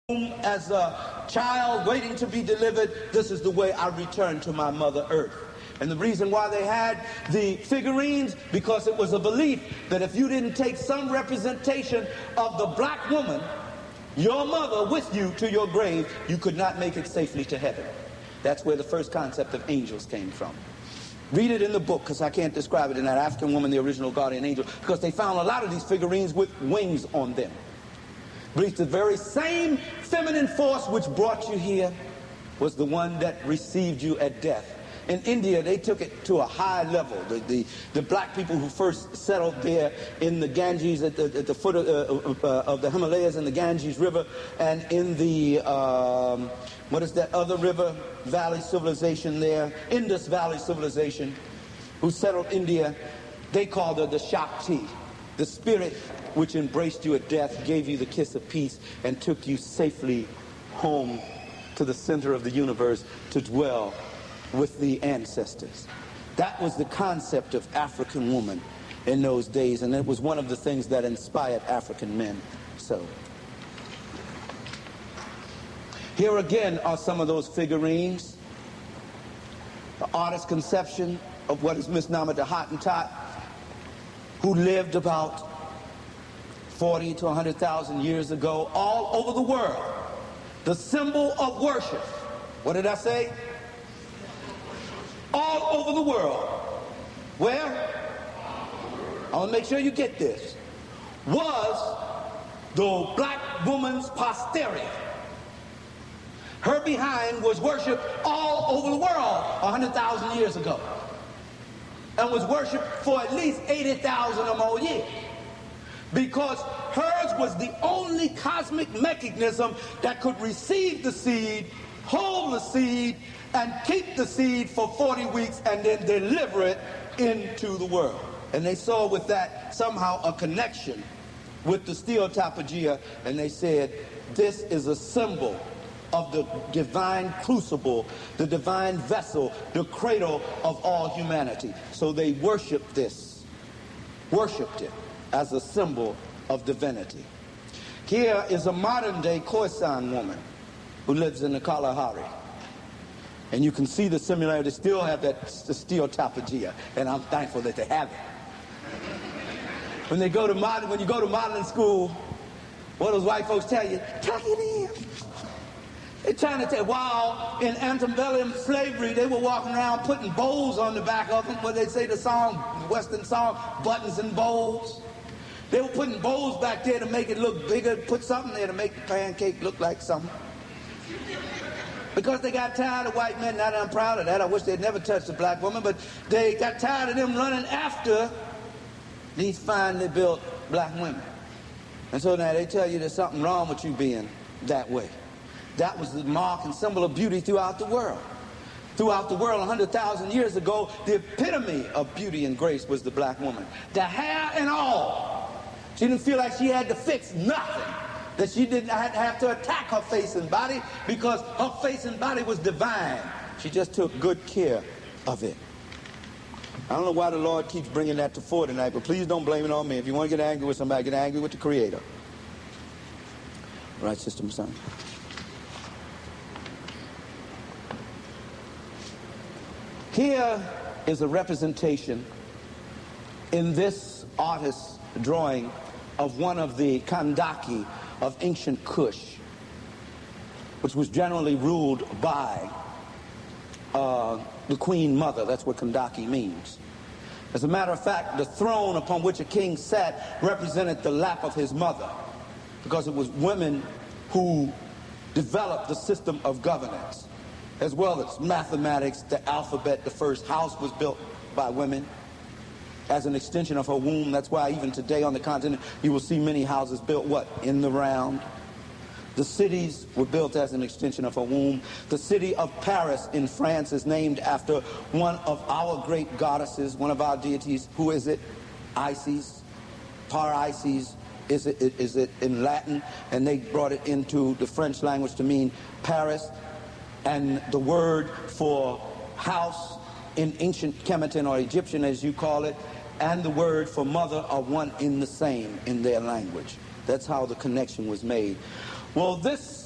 as a child waiting to be delivered, this is the way I returned to my Mother Earth. And the reason why they had the figurines, because it was a belief that if you didn't take some representation of the black woman, your mother, with you to your grave, you could not make it safely to heaven. That's where the first concept of angels came from. Read it in the book, because I can't describe it in that African Woman, the Original Guardian Angel, because they found a lot of these figurines with wings on them. But the very same feminine force which brought you here was the one that received you at death. In India, they took it to a high level. The black people who first settled there in the Ganges, at the foot of the Himalayas and the Ganges River, and in the, what is that other river, valley civilization there, Indus Valley civilization, who settled India, they called her the Shakti, the spirit which embraced you at death, gave you the kiss of peace, and took you safely home to the center of the universe to dwell with the ancestors. That was the concept of African woman in those days, and it was one of the things that inspired African men. So, here again are some of those figurines. The artist's conception of what is misnomer the Hottentot, who lived about 40 to 100,000 years ago, all over the world. The symbol of worship. What did I say? All over the world. Where? I want to make sure you get this. Was the black woman's posterity. Her behind was worshipped all over the world 100,000 years ago. And was worshipped for at least 80,000 or more years. Because hers was the only cosmic mechanism that could receive the seed, hold the seed, and keep the seed for 40 weeks and then deliver it into the world. And they saw with that somehow a connection with the stereotypologia, and they said, this is a symbol of the divine crucible, the divine vessel, the cradle of all humanity. So they worshiped this, worshiped it as a symbol of divinity. Here is a modern-day Khoisan woman who lives in the Kalahari. And you can see the similarity. They still have that stereotypologia, and I'm thankful that they have it. When you go to modeling school, what do those white folks tell you? Tuck it in. They're trying to tell, wow, in antebellum slavery, they were walking around putting bows on the back of them, what they say the song, Western song, buttons and bows. They were putting bows back there to make it look bigger, put something there to make the pancake look like something. Because they got tired of white men. Not that I'm proud of that. I wish they'd never touched a black woman, but they got tired of them running after these finely built black women. And so now they tell you there's something wrong with you being that way. That was the mark and symbol of beauty throughout the world. Throughout the world, 100,000 years ago, the epitome of beauty and grace was the black woman. The hair and all. She didn't feel like she had to fix nothing. That she didn't have to attack her face and body because her face and body was divine. She just took good care of it. I don't know why the Lord keeps bringing that to fore tonight, but please don't blame it on me. If you want to get angry with somebody, get angry with the Creator. Right, Sister Masana? Here is a representation in this artist's drawing of one of the Kandaki of ancient Kush, which was generally ruled by the Queen Mother. That's what Kandaki means. As a matter of fact, the throne upon which a king sat represented the lap of his mother, because it was women who developed the system of governance, as well as mathematics, the alphabet. The first house was built by women as an extension of her womb. That's why even today on the continent you will see many houses built what? In the round. The cities were built as an extension of her womb. The city of Paris in France is named after one of our great goddesses, one of our deities. Who is it? Isis. Par-Isis is it in Latin, and they brought it into the French language to mean Paris. And the word for house in ancient Kemetan, or Egyptian as you call it, and the word for mother are one in the same in their language. That's how the connection was made. Well, this